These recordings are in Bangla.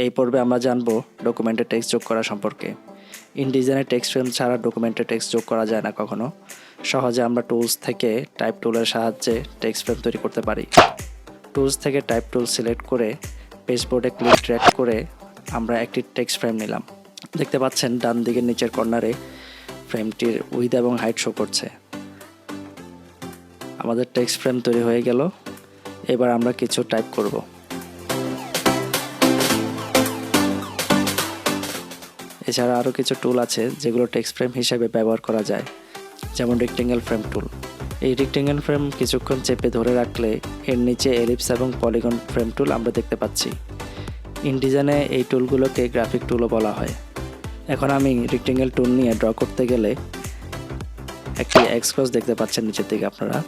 এই পর্বে আমরা জানব ডকুমেন্টে টেক্সট যোগ করা সম্পর্কে। ইনডিজাইনে টেক্সট ফ্রেম ছাড়া ডকুমেন্টে টেক্সট যোগ করা যায় না কখনো। সহজে আমরা টুলস থেকে টাইপ টুলের সাহায্যে টেক্সট ফ্রেম তৈরি করতে পারি। টুলস থেকে টাইপ টুল সিলেক্ট করে পেজবোর্ডে ক্লিক ড্র্যাগ করে আমরা একটি টেক্সট ফ্রেম নিলাম। দেখতে পাচ্ছেন ডান দিকের নিচের কর্নারে ফ্রেমটির উইথ এবং হাইট শো করছে। আমাদের টেক্সট ফ্রেম তৈরি হয়ে গেল। এবার আমরা কিছু টাইপ করব। এছাড়া আরও কিছু টুল আছে যেগুলো টেক্সট ফ্রেম হিসেবে ব্যবহার করা যায়, যেমন রেক্টেঙ্গেল ফ্রেম টুল। এই রেক্টেঙ্গেল ফ্রেম কিছুক্ষণ চেপে ধরে রাখলে এর নিচে এলিপস এবং পলিগন ফ্রেম টুল আমরা দেখতে পাচ্ছি। ইনডিজাইনে এই টুলগুলোকে গ্রাফিক টুলও বলা হয়। এখন আমি রেক্টেঙ্গেল টুল নিয়ে ড্র করতে গেলে একটি এক্স ক্রস দেখতে পাচ্ছেন নিচের দিকে আপনারা।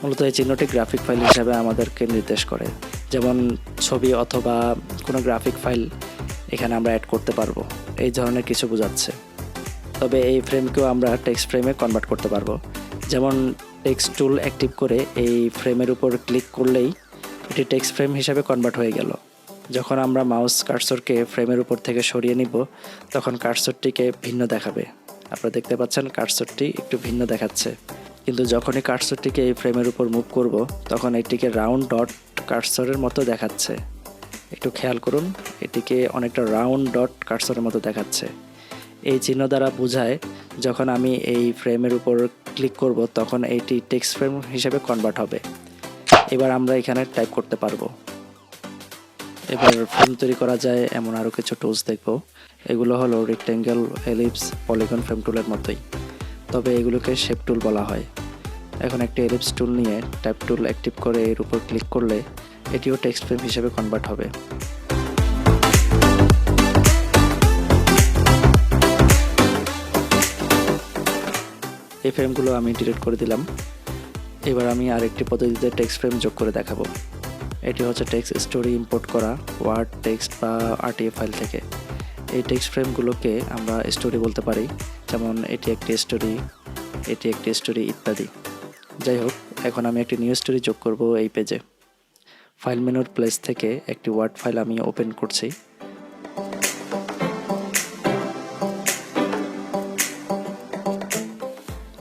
মূলত এই চিহ্নটি গ্রাফিক ফাইল হিসাবে আমাদেরকে নির্দেশ করে, যেমন ছবি অথবা কোনো গ্রাফিক ফাইল এখানে আমরা অ্যাড করতে পারবো, এই ধরনের কিছু বোঝাচ্ছে। তবে এই ফ্রেমকেও আমরা টেক্সট ফ্রেমে কনভার্ট করতে পারবো। যেমন টেক্সট টুল অ্যাক্টিভ করে এই ফ্রেমের উপর ক্লিক করলেই এটি টেক্সট ফ্রেম হিসাবে কনভার্ট হয়ে গেল। যখন আমরা মাউস কার্সরকে ফ্রেমের উপর থেকে সরিয়ে নিব তখন কার্সরটিকে ভিন্ন দেখাবে। আপনারা দেখতে পাচ্ছেন কার্সরটি একটু ভিন্ন দেখাচ্ছে, কিন্তু যখনই কার্সরটিকে এই ফ্রেমের উপর মুভ করব তখন এটিকে রাউন্ড ডট কার্সরের মতো দেখাচ্ছে। একটু খেয়াল করুন, এটিকে অনেকটা রাউন্ড ডট কার্সরের মতো দেখাচ্ছে। এই চিহ্ন দ্বারা বোঝায় যখন আমি এই ফ্রেমের উপর ক্লিক করব তখন এইটি টেক্সট ফ্রেম হিসেবে কনভার্ট হবে। এবার আমরা এখানে টাইপ করতে পারবো। এবার ফ্রেম তৈরি করা যায় এমন আরও কিছু টুলস দেখব। এগুলো হলো রেক্টেঙ্গেল, এলিপস, পলিগন ফ্রেম টুলের মতোই, তবে এগুলোকে শেপ টুল বলা হয়। এখন একটি এলিপস টুল নিয়ে টাইপ টুল অ্যাক্টিভ করে এর উপর ক্লিক করলে এটিও টেক্সট ফ্রেম হিসেবে কনভার্ট হবে। এই ফ্রেমগুলো আমি ডিলিট করে দিলাম। এবার আমি আরেকটি পদ্ধতিতে টেক্সট ফ্রেম যোগ করে দেখাবো। এটি হচ্ছে টেক্সট স্টোরি ইম্পোর্ট করা ওয়ার্ড, টেক্সট বা আরটিএফ ফাইল থেকে। এই টেক্সট ফ্রেমগুলোকে আমরা স্টোরি বলতে পারি, যেমন এটি একটি স্টোরি, এটি একটি স্টোরি ইত্যাদি। যাই হোক, এখন আমি একটি নিউ স্টোরি যোগ করব এই পেজে। ফাইল মেনুর প্লেস থেকে একটি ওয়ার্ড ফাইল আমি ওপেন করছি।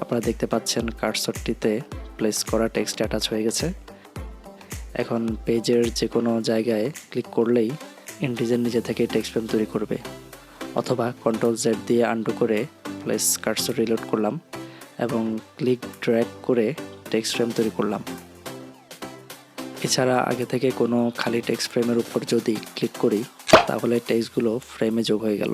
আপনারা দেখতে পাচ্ছেন কার্সরটিতে প্লেস করা টেক্সট অ্যাটাচ হয়ে গেছে। এখন পেজের যে কোনো জায়গায় ক্লিক করলেই ইনডিজাইন নিজে থেকে টেক্সট ফ্রেম তৈরি করবে, অথবা Ctrl+Z দিয়ে আনডু করে প্লেস কার্সর রিলোড করলাম এবং ক্লিক ড্র্যাগ করে টেক্সট ফ্রেম তৈরি করলাম। এছাড়া আগে থেকে কোনো খালি টেক্সট ফ্রেমের উপর যদি ক্লিক করি তাহলে টেক্সটগুলো ফ্রেমে যোগ হয়ে গেল।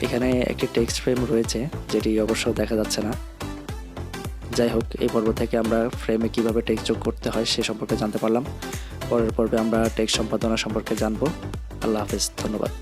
এখানে একটি টেক্সট ফ্রেম রয়েছে যেটি অবশ্য দেখা যাচ্ছে না। যাই হোক, এই পর্ব থেকে আমরা ফ্রেমে কিভাবে টেক্সট যোগ করতে হয় সে সম্পর্কে জানতে পারলাম। পরের পর্বে আমরা টেক্সট সম্পাদনা সম্পর্কে জানবো। আল্লাহ হাফেজ, ধন্যবাদ।